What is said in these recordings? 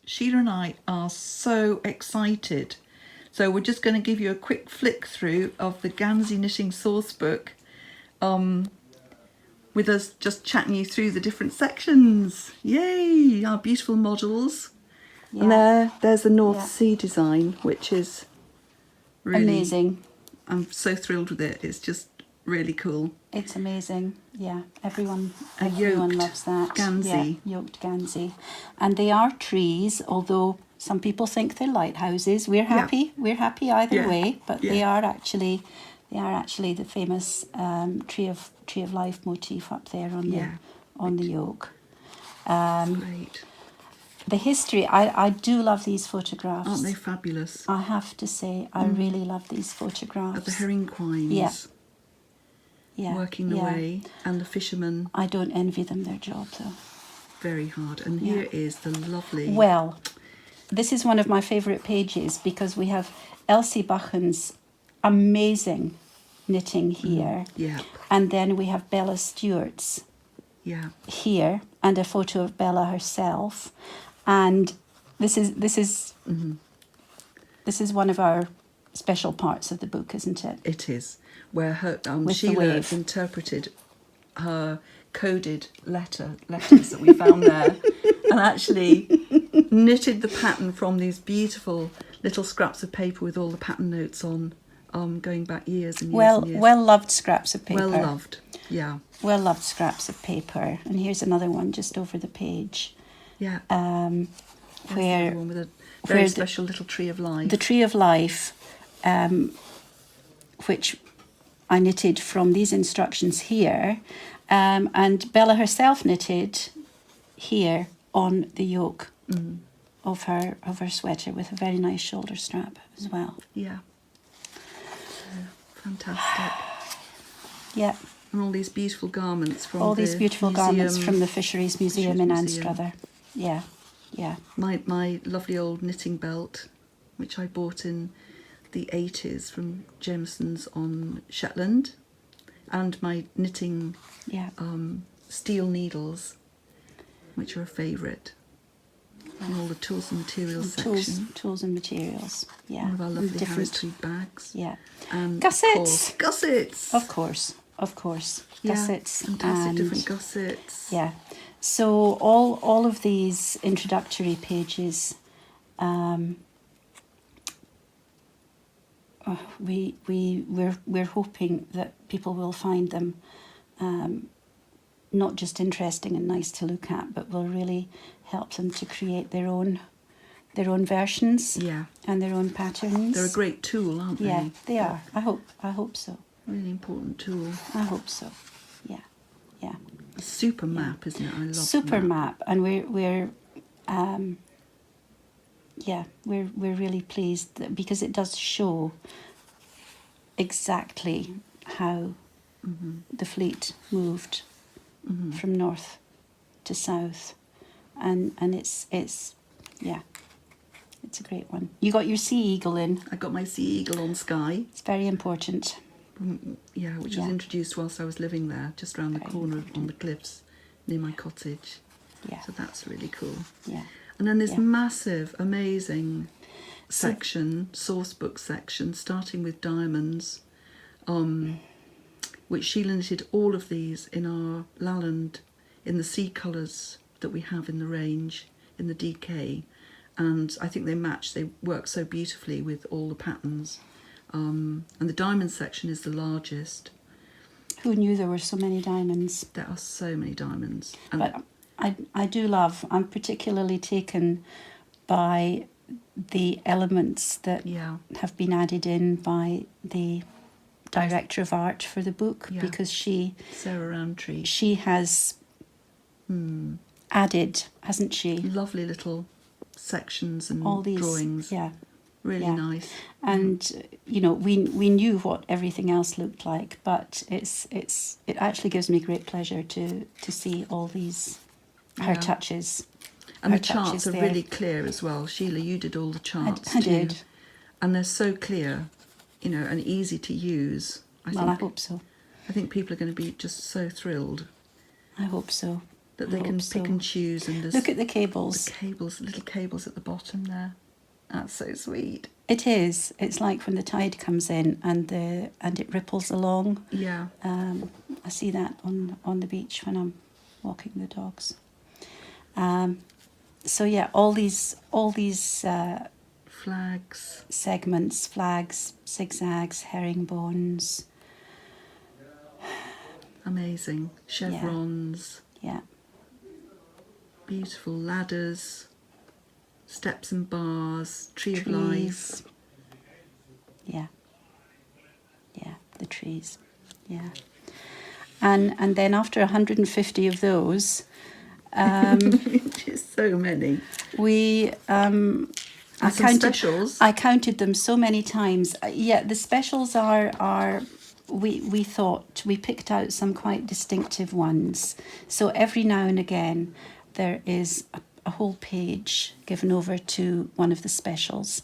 Sheila and I are so excited. So we're just going to give you a quick flick through of the Gansey Knitting Sourcebook, with us just chatting you through the different sections. Yay, our beautiful models. Yeah. And there's the North Sea design, which is really amazing. I'm so thrilled with it. It's just really cool. It's amazing. Yeah, everyone yoked loves that. Gansey. Yeah, yoked Gansey. And they are trees, although some people think they're lighthouses. We're happy. Yeah. We're happy either way, but they are actually the famous tree of life motif up there on the yoke. Great. The history, I do love these photographs. Aren't they fabulous? I have to say, I really love these photographs. Of the herring quines. Yeah. Yeah. Working away, and the fishermen. I don't envy them their job though. Very hard. And here is the lovely. Well, this is one of my favourite pages because we have Elsie Buchan's amazing knitting here. Yeah. And then we have Bella Stewart's here, and a photo of Bella herself. And this is one of our special parts of the book, isn't it? It is, where her Sheila interpreted her coded letters that we found there, and actually knitted the pattern from these beautiful little scraps of paper with all the pattern notes on, going back years and years and years. Well loved scraps of paper. Well loved, yeah. Well loved scraps of paper. And here's another one just over the page. Yeah. Where one with a very special little tree of life. The tree of life, which I knitted from these instructions here, and Bella herself knitted here on the yoke of her sweater with a very nice shoulder strap as well. Yeah. Fantastic. Yeah. And all these beautiful garments from the Fisheries Museum in Anstruther. Yeah, yeah. My lovely old knitting belt, which I bought in the 80s from Jameson's on Shetland, and my knitting steel needles, which are a favourite. And all the tools and materials section. Tools and materials, yeah. One of our lovely Harris-Tweed bags. Yeah. And Gussets! Gussets! Of course. Yeah, Gussets. Fantastic different gussets. Yeah. So all of these introductory pages, we're hoping that people will find them not just interesting and nice to look at, but will really help them to create their own versions and their own patterns. They're a great tool, aren't they? Yeah, they are. I hope so. Really important tool. I hope so. Yeah, yeah. A super map, isn't it? I love super map, and we're really pleased because it does show exactly how the fleet moved from north to south, and it's a great one. You got your sea eagle in. I got my sea eagle on Sky. It's very important. Yeah, which was introduced whilst I was living there, just around the corner on the cliffs near my cottage. Yeah. So that's really cool. Yeah. And then this massive, amazing sourcebook section, starting with diamonds, which Sheila knitted all of these in our Lalland, in the sea colours that we have in the range, in the DK. And I think they work so beautifully with all the patterns. And the diamond section is the largest. Who knew there were so many diamonds? There are so many diamonds. And but I'm particularly taken by the elements that have been added in by the director of art for the book, because Sarah Roundtree. She has added, hasn't she? Lovely little sections and all these drawings. Yeah. Really nice. And we knew what everything else looked like, but it actually gives me great pleasure to see all these her touches. And the charts are really clear as well. Sheila, you did all the charts I did. And they're so clear, and easy to use. I hope so. I think people are going to be just so thrilled. I hope so. that they can pick and choose. And look at the cables. The cables, little cables at the bottom there. That's so sweet. It is. It's like when the tide comes in and it ripples along. Yeah. I see that on the beach when I'm walking the dogs. So yeah, all these flags, segments, flags, zigzags, herringbones. Amazing. Chevrons. Yeah. Beautiful ladders, steps and bars, tree of life. Yeah. Yeah, the trees. Yeah. And then after 150 of those, just so many. We specials. I counted them so many times. Yeah, the specials are we thought we picked out some quite distinctive ones. So every now and again there is a whole page given over to one of the specials,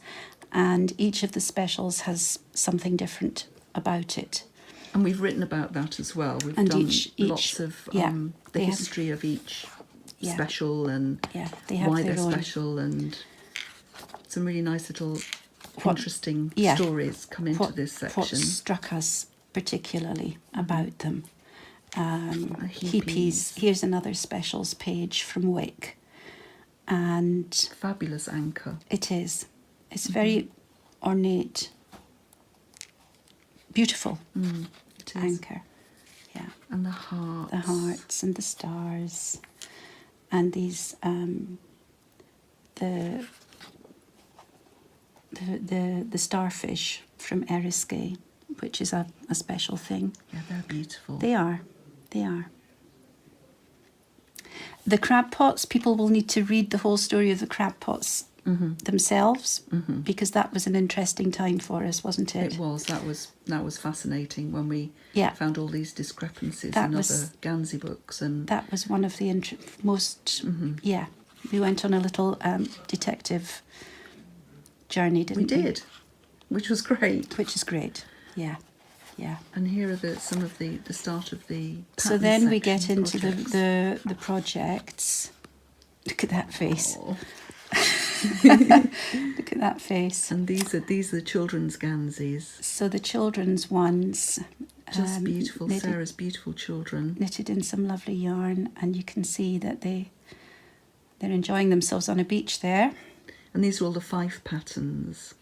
and each of the specials has something different about it. And we've written about that as well. We've done lots of the history of each special and they have why their they're own special, and some really nice little interesting stories come into this section. What struck us particularly about them. Heapies. Here's another specials page from Wick. And fabulous anchor. It is. It's very ornate, beautiful anchor. Yeah. And the hearts. The hearts and the stars. And these the starfish from Eriskay, which is a special thing. Yeah, they're beautiful. They are. The crab pots, people will need to read the whole story of the crab pots themselves, because that was an interesting time for us, wasn't it? It was. That was fascinating when we found all these discrepancies in other Gansey books, and that was one of the most. Yeah, we went on a little detective journey, didn't we? We did, which was great. Which is great. Yeah. Yeah. And here are some of the start of the so then we get into the projects. Look at that face. Oh. Look at that face. And these are the children's Ganseys. So the children's ones, just beautiful. Sarah's beautiful children, knitted in some lovely yarn, and you can see that they're enjoying themselves on a beach there. And these are all the Fife patterns.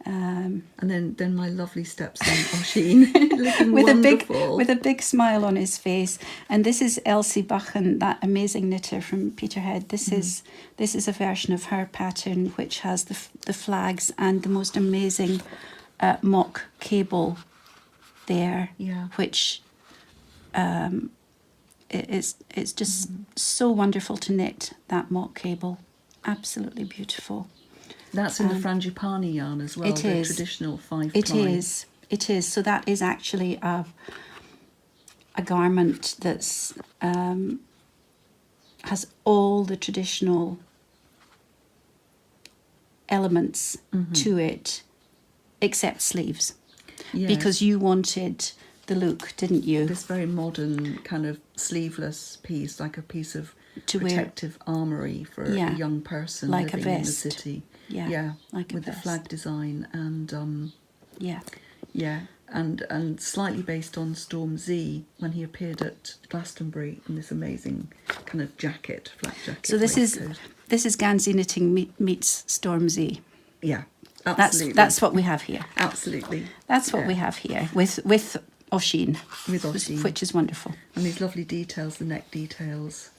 And then my lovely stepson Buchan, looking wonderful, with a big smile on his face. And this is Elsie Buchan, that amazing knitter from Peterhead. This is a version of her pattern which has the flags and the most amazing mock cable there. Yeah. Which it's just so wonderful to knit, that mock cable. Absolutely beautiful. That's in the frangipani yarn as well. It is traditional 5 It ply. is. It is. So that is actually a garment that's has all the traditional elements to it, except sleeves, because you wanted the look, didn't you? This very modern kind of sleeveless piece, like a piece of protective armoury for a young person like living in the city. Like with the flag design and and slightly based on Storm Z when he appeared at Glastonbury in this amazing kind of jacket, flak jacket. So this is Gansey Knitting meets Storm Z. Yeah, absolutely. That's what we have here. Absolutely, that's what we have here with Oisin, which is wonderful. And these lovely details, the neck details,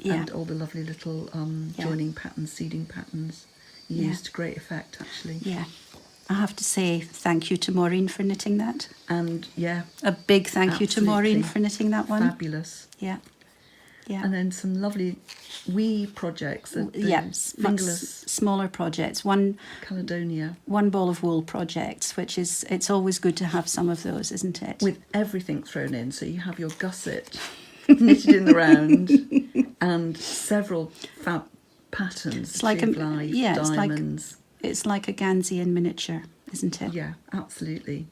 and all the lovely little joining patterns, seeding patterns. Used to great effect, actually. Yeah. I have to say thank you to Maureen for knitting that. And a big thank you to Maureen for knitting that one. Fabulous. Yeah. Yeah. And then some lovely wee projects. Fingerless, smaller projects. One Caledonia. One ball of wool projects, which is, it's always good to have some of those, isn't it? With everything thrown in. So you have your gusset knitted in the round and several fab patterns, it's like diamonds. It's like a Gansey in miniature, isn't it? Yeah, absolutely.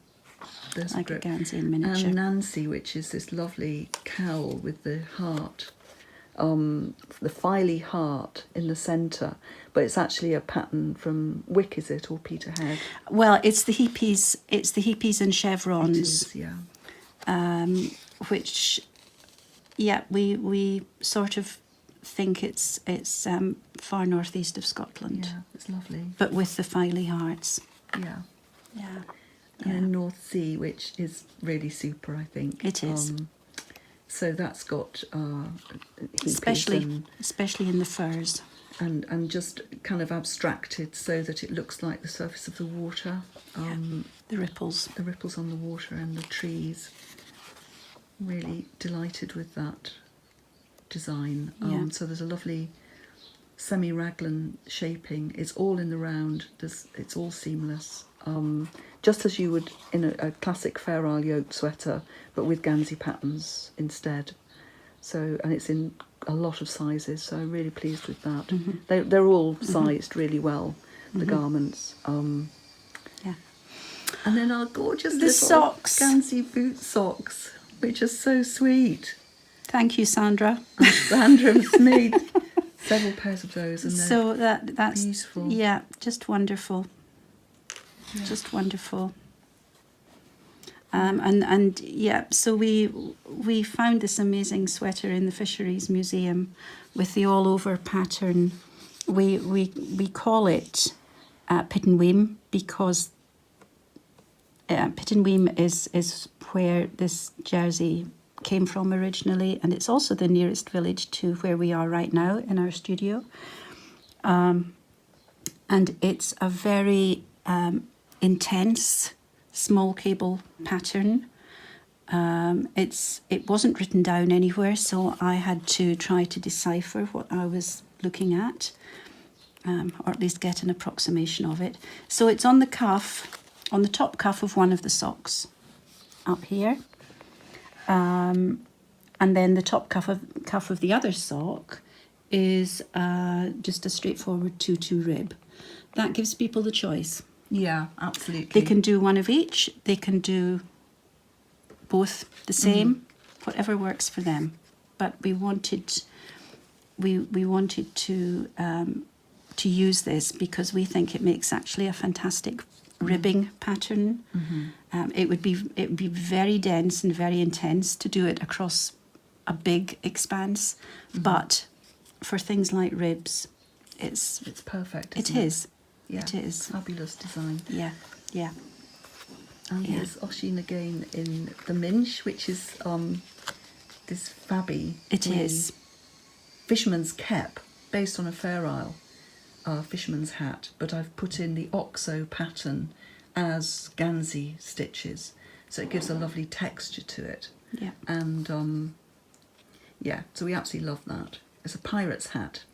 Those like are a great. Gansey in miniature. And Nancy, which is this lovely cowl with the heart, the fily heart in the centre, but it's actually a pattern from Wick, is it, or Peterhead? Well, it's the heapies. It's the heapies and chevrons. It is, yeah. Which, yeah, we sort of think it's far northeast of Scotland. Yeah, it's lovely. But with the fily hearts. Yeah. Yeah. And then North Sea, which is really super, I think. It is. So that's got especially in the furs. And just kind of abstracted so that it looks like the surface of the water. The ripples. The ripples on the water and the trees. Really delighted with that design. So there's a lovely semi-raglan shaping. It's all in the round. It's all seamless. Just as you would in a classic Fair Isle yoke sweater, but with Gansey patterns instead. So, and it's in a lot of sizes, so I'm really pleased with that. Mm-hmm. They're all sized really well, the garments. Yeah. And then our gorgeous the little socks. Gansey boot socks, which are so sweet. Thank you, Sandra. And Sandra's made several pairs of those, and so that's beautiful. Yeah, just wonderful. Yeah. Just wonderful. And yeah, so we found this amazing sweater in the Fisheries Museum with the all over pattern. We call it pit and weem because pit and weem is where this jersey came from originally, and it's also the nearest village to where we are right now in our studio. And it's a very intense small cable pattern. It wasn't written down anywhere, so I had to try to decipher what I was looking at, or at least get an approximation of it. So it's on the cuff, on the top cuff of one of the socks, up here, and then the top cuff of the other sock is just a straightforward tutu rib. That gives people the choice. Yeah, absolutely. They can do one of each. They can do both the same, whatever works for them. But we wanted to use this because we think it makes actually a fantastic ribbing pattern. It would be very dense and very intense to do it across a big expanse, but for things like ribs, it's perfect. It is. Yeah, it is. Fabulous design. Yeah, yeah. And there's Oisin again in the Minch, which is this fabby. It is. Fisherman's cap, based on a Fair Isle fisherman's hat, but I've put in the Oxo pattern as Gansey stitches, so it gives a lovely texture to it. Yeah. And so we absolutely love that. It's a pirate's hat.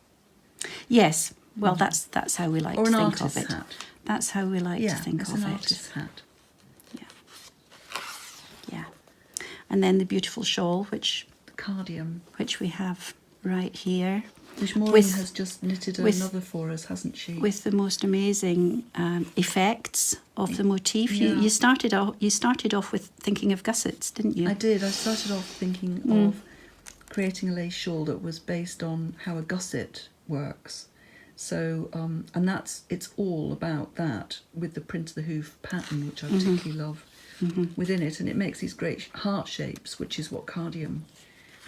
Yes. Well, that's how we like to think of it. Hat. That's how we like to think of it. It's an artist's hat. Yeah. Yeah. And then the beautiful shawl, The Cardium. which we have right here. Which Maureen has just knitted another for us, hasn't she? With the most amazing effects of the motif. Yeah. You started off with thinking of gussets, didn't you? I did. I started off thinking of creating a lace shawl that was based on how a gusset works. So, and it's all about that with the print of the hoof pattern, which I particularly love within it. And it makes these great heart shapes, which is what Cardium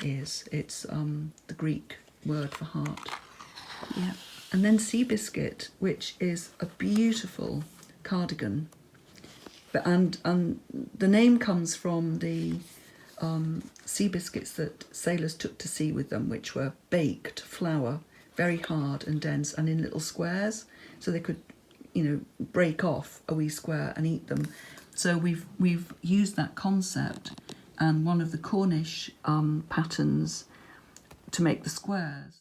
is. It's the Greek word for heart. Yeah. And then Sea Biscuit, which is a beautiful cardigan. And the name comes from the sea biscuits that sailors took to sea with them, which were baked flour, very hard and dense, and in little squares, so they could, break off a wee square and eat them. So we've used that concept and one of the Cornish patterns to make the squares.